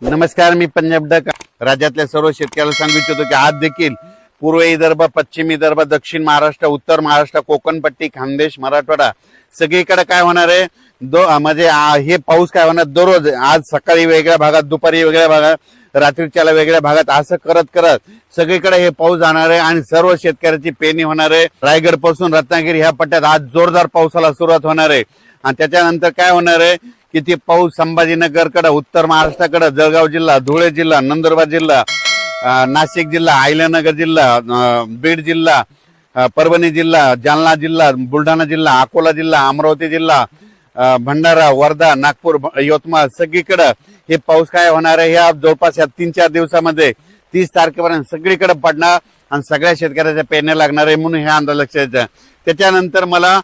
नमस्कार, मी पंजाब डक. राज्यातल्या सर्व शेतकऱ्याला सांगू इच्छितो की आज देखील पूर्व विदर्भ, पश्चिम विदर्भ, दक्षिण महाराष्ट्र, उत्तर महाराष्ट्र, कोकण पट्टी, खानदेश, मराठवाडा सगळीकडे काय होणार आहे म्हणजे हे पाऊस काय होणार दररोज. आज सकाळी वेगळ्या भागात, दुपारी वेगळ्या भागात, रात्रीच्याला वेगळ्या भागात, असं करत करत सगळीकडे हे पाऊस जाणार आहे आणि सर्व शेतकऱ्याची पेरणी होणार आहे. रायगड पासून रत्नागिरी ह्या पट्ट्यात आज जोरदार पावसाला सुरुवात होणार आहे आणि त्याच्यानंतर काय होणार आहे की ते पाऊस संभाजीनगरकडे, उत्तर महाराष्ट्राकडे, जळगाव जिल्हा, धुळे जिल्हा, नंदुरबार जिल्हा, नाशिक जिल्हा, अहिल्यानगर जिल्हा, बीड जिल्हा, परभणी जिल्हा, जालना जिल्हा, बुलढाणा जिल्हा, अकोला जिल्हा, अमरावती जिल्हा, भंडारा, वर्धा, नागपूर, यवतमाळ सगळीकडे हे पाऊस काय होणार आहे. ह्या जवळपास या 3-4 दिवसामध्ये 30 तारखेपर्यंत सगळीकडे पडणार आणि सगळ्या शेतकऱ्याच्या पेरण्या लागणार आहे म्हणून हे अंदाज लक्षात येतं. त्याच्यानंतर मला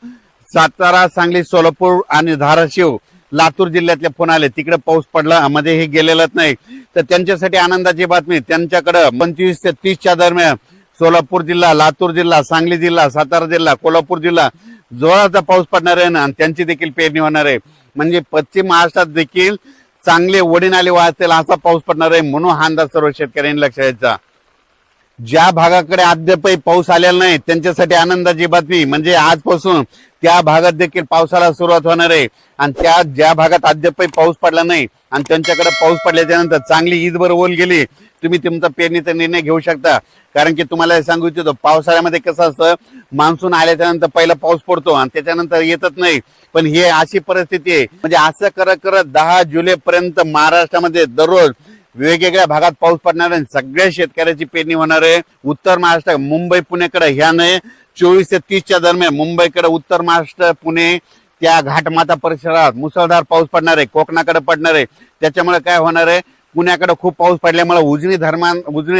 सातारा, सांगली, सोलापूर आणि धाराशिव, लातूर जिल्ह्यातले फोन आले, तिकडे पाऊस पडला मध्ये हे गेलेलंच नाही. तर त्यांच्यासाठी आनंदाची बातमी, त्यांच्याकडे 25 ते 30च्या दरम्यान सोलापूर जिल्हा, लातूर जिल्हा, सांगली जिल्हा, सातारा जिल्हा, कोल्हापूर जिल्हा जोराचा पाऊस पडणार आहे आणि त्यांची देखील पेरणी होणार आहे. म्हणजे पश्चिम महाराष्ट्रात देखील चांगले वडीनाले वाहतील असा पाऊस पडणार आहे म्हणून हा अंदाज सर्व शेतकऱ्यांनी लक्षात घ्यायचा. ज्या भागाकडे अद्यापही पाऊस आलेला नाही त्यांच्यासाठी आनंदाची बातमी, म्हणजे आजपासून त्या भागात देखील पावसाला सुरुवात होणार आहे आणि त्या ज्या भागात अद्यापही पाऊस पडला नाही आणि त्यांच्याकडे पाऊस पडल्याच्या नंतर चांगली ईदभर ओल गेली, तुम्ही तुमचा पेरणीचा निर्णय घेऊ शकता. कारण की तुम्हाला सांगू इच्छितो, पावसाळ्यामध्ये कसं असतं, मान्सून आल्याच्या नंतर पहिला पाऊस पडतो आणि त्याच्यानंतर येतच नाही. पण हे अशी परिस्थिती आहे, म्हणजे असं करत करत 10 जुलै पर्यंत महाराष्ट्रामध्ये दररोज वेगवेगळ्या भागात पाऊस पडणार आहे. सगळ्या शेतकऱ्याची पेरणी होणार आहे. उत्तर महाराष्ट्र, मुंबई, पुणेकडे ह्याने 24 ते 30च्या दरम्यान मुंबईकडे, उत्तर महाराष्ट्र, पुणे त्या घाटमाता परिसरात मुसळधार पाऊस पडणार आहे. कोकणाकडे पडणार आहे. त्याच्यामुळे काय होणार आहे, पुण्याकडे खूप पाऊस पडल्यामुळे उजनी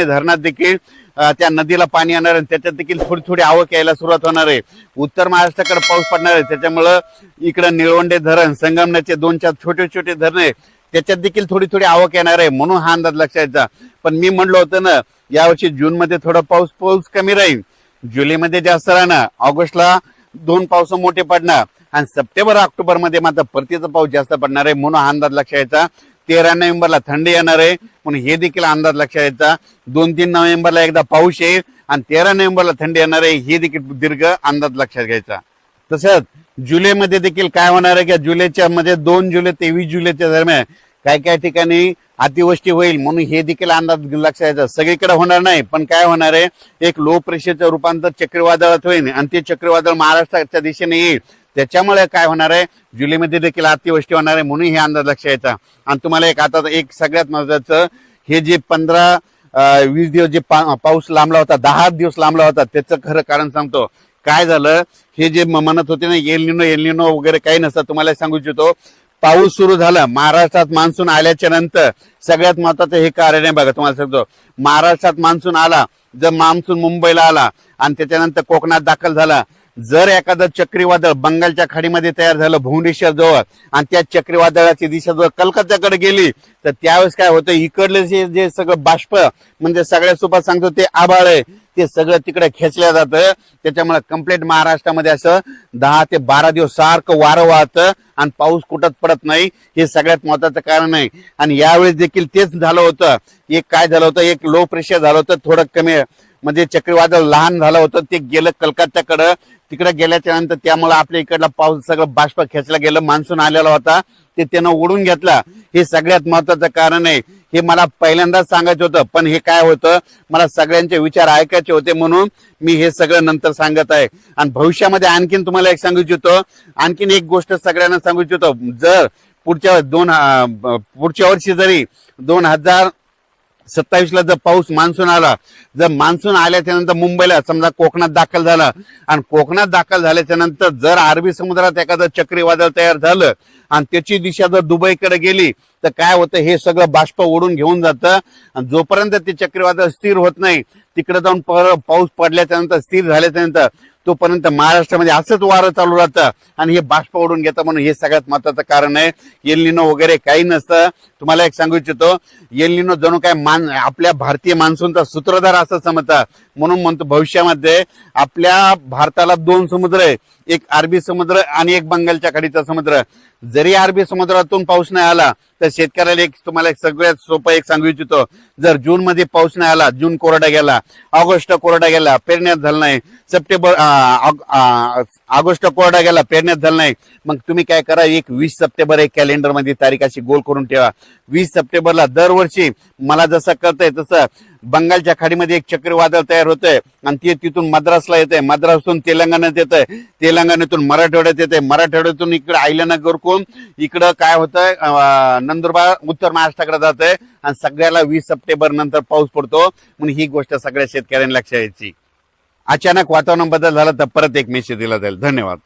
धरणात देखील त्या नदीला पाणी येणार आहे. त्याच्यात देखील थोडी थोडी आवक यायला सुरुवात होणार आहे. उत्तर महाराष्ट्राकडे पाऊस पडणार आहे. त्याच्यामुळं इकडे निळवंडे धरण, संगमनेरचे 2-4 छोटे छोटे धरणे त्याच्यात देखील थोडी थोडी आवक येणार आहे म्हणून हा अंदाज लक्षात यायचा. पण मी म्हणलो होतं ना, यावर्षी जून मध्ये थोडा पाऊस कमी राहील, जुलैमध्ये जास्त राहणार, ऑगस्टला 2 पाऊस मोठे पडणार आणि सप्टेंबर, ऑक्टोबर मध्ये मात्र परतीचा पाऊस जास्त पडणार आहे म्हणून हा अंदाज लक्षात यायचा. 13 नोव्हेंबरला थंडी येणार आहे म्हणून हे देखील अंदाज लक्षात यायचा. 2-3 नोव्हेंबरला एकदा पाऊस येईल आणि 13 नोव्हेंबरला थंडी येणार आहे, हे देखील दीर्घ अंदाज लक्षात घ्यायचा. तसंच जुलैमध्ये देखील काय होणार आहे की जुलैच्या मध्ये 2 जुलै ते 20 जुलैच्या दरम्यान काय काय ठिकाणी अतिवृष्टी होईल म्हणून हे देखील अंदाज लक्षात यायचा. सगळीकडे होणार नाही, पण काय होणार आहे, एक लो प्रेशरचं रूपांतर चक्रीवादळात होईल आणि ते चक्रीवादळ महाराष्ट्राच्या दिशेने येईल. त्याच्यामुळे काय होणार आहे, जुलैमध्ये देखील अतिवृष्टी होणार आहे म्हणून हे अंदाज लक्षात यायचा. आणि तुम्हाला आता एक सगळ्यात महत्वाचं, हे जे 15-20 दिवस जे पाऊस लांबला होता, 10 दिवस लांबला होता, त्याचं खरं कारण सांगतो. काय झालं, हे जे म्हणत होते ना एल निनो वगैरे काही नसतं, तुम्हाला सांगू इच्छितो, पाऊस सुरू झाला महाराष्ट्रात, मान्सून आल्याच्या नंतर सगळ्यात महत्वाचं हे कारण आहे बघा. तुम्हाला सांगतो, महाराष्ट्रात मान्सून आला, जर मान्सून मुंबईला आला आणि त्याच्यानंतर कोकणात दाखल झाला, जर एखादं चक्रीवादळ बंगालच्या खाडीमध्ये तयार झालं भुवनेश्वर जवळ आणि त्या चक्रीवादळाची दिशा जर कलकत्त्याकडे गेली तर त्यावेळेस काय होतं, इकडले जे सगळं बाष्प, म्हणजे सगळ्यासोबत सांगतो ते आभाळ आहे, ते सगळं तिकडे खेचल्या जातं. त्याच्यामुळे कम्प्लीट महाराष्ट्रामध्ये असं 10 ते 12 दिवस सारखं वारं वाहतं आणि पाऊस कुठंच पडत नाही. हे सगळ्यात महत्वाचं कारण आहे. आणि यावेळेस देखील तेच झालं होतं. एक काय झालं होतं, एक लो प्रेशर झालं होतं, थोडं कमी, म्हणजे चक्रीवादळ लहान झालं होतं, ते गेलं कलकत्त्याकडं. तिकडे गेल्याच्या नंतर त्यामुळे आपल्या इकडला पाऊस सगळं बाष्प खेचला गेलं, मान्सून आलेला होता ते त्यानं ओढून घेतला. हे सगळ्यात महत्वाचं कारण आहे. हे मला पहिल्यांदाच सांगायचं होतं, पण हे काय होतं, मला सगळ्यांचे विचार ऐकायचे होते म्हणून मी हे सगळं नंतर सांगत आहे. आणि भविष्यामध्ये आणखीन तुम्हाला एक सांगू इच्छितो, आणखीन एक गोष्ट सगळ्यांना सांगू इच्छितो, जर पुढच्या वर्षी जरी 2027ला जर पाऊस मान्सून आला, जर मान्सून आल्याच्या नंतर मुंबईला समजा कोकणात दाखल झाला आणि कोकणात दाखल झाल्याच्या नंतर जर अरबी समुद्रात एखादं चक्रीवादळ तयार झालं आणि त्याची दिशा जर दुबईकडे गेली तर काय होतं, हे सगळं बाष्प ओढून घेऊन जातं आणि जोपर्यंत ते चक्रीवादळ स्थिर होत नाही, तिकडे जाऊन पाऊस पडल्याच्या नंतर, स्थिर झाल्याच्या नंतर, तोपर्यंत महाराष्ट्रामध्ये असंच वारं चालू राहतं आणि हे बाष्प ओढून घेतं म्हणून हे सगळ्यात महत्वाचं कारण आहे. एल निनो वगैरे काही नसतं. तुम्हाला एक सांगू इच्छितो, एल निनो जणू काय आपल्या भारतीय मान्सूनचा सूत्रधार असं समजतात. म्हणून म्हणतो भविष्यामध्ये आपल्या भारताला 2 समुद्र आहे, एक अरबी समुद्र आणि एक बंगालच्या खाडीचा समुद्र. जरी अरबी समुद्रातून पाऊस नाही आला तर शेतकऱ्याला तुम्हाला एक सगळ्यात सोपं एक सांगू इच्छितो, जर जून मध्ये पाऊस नाही आला, जून कोरडा गेला, ऑगस्ट कोरडा गेला, पेरण्यात झालं नाही, सप्टेंबर ऑगस्ट कोरडा गेला, पेरण्यात झालं नाही, मग तुम्ही काय करा, एक 20 सप्टेंबर एक कॅलेंडर मध्ये तारीख अशी गोल करून ठेवा. 20 सप्टेंबरला दरवर्षी मला जसं करतंय तसं बंगालच्या खाडीमध्ये एक चक्रीवादळ तयार होतंय आणि ते तिथून मद्रासला येतंय, मद्रासून तेलंगणात येतंय, तेलंगणातून मराठवाड्यात येतंय, मराठवाड्यातून इकडे आयल्यानगर करून इकडं काय होतंय नंदुरबार उत्तर महाराष्ट्राकडे जातंय आणि सगळ्याला 20 सप्टेंबर नंतर पाऊस पडतो. म्हणून ही गोष्ट सगळ्या शेतकऱ्यांनी लक्षात घ्यायची. अचानक वातावरण बदल झाला तर परत एक मेसेज दिला जाईल. धन्यवाद.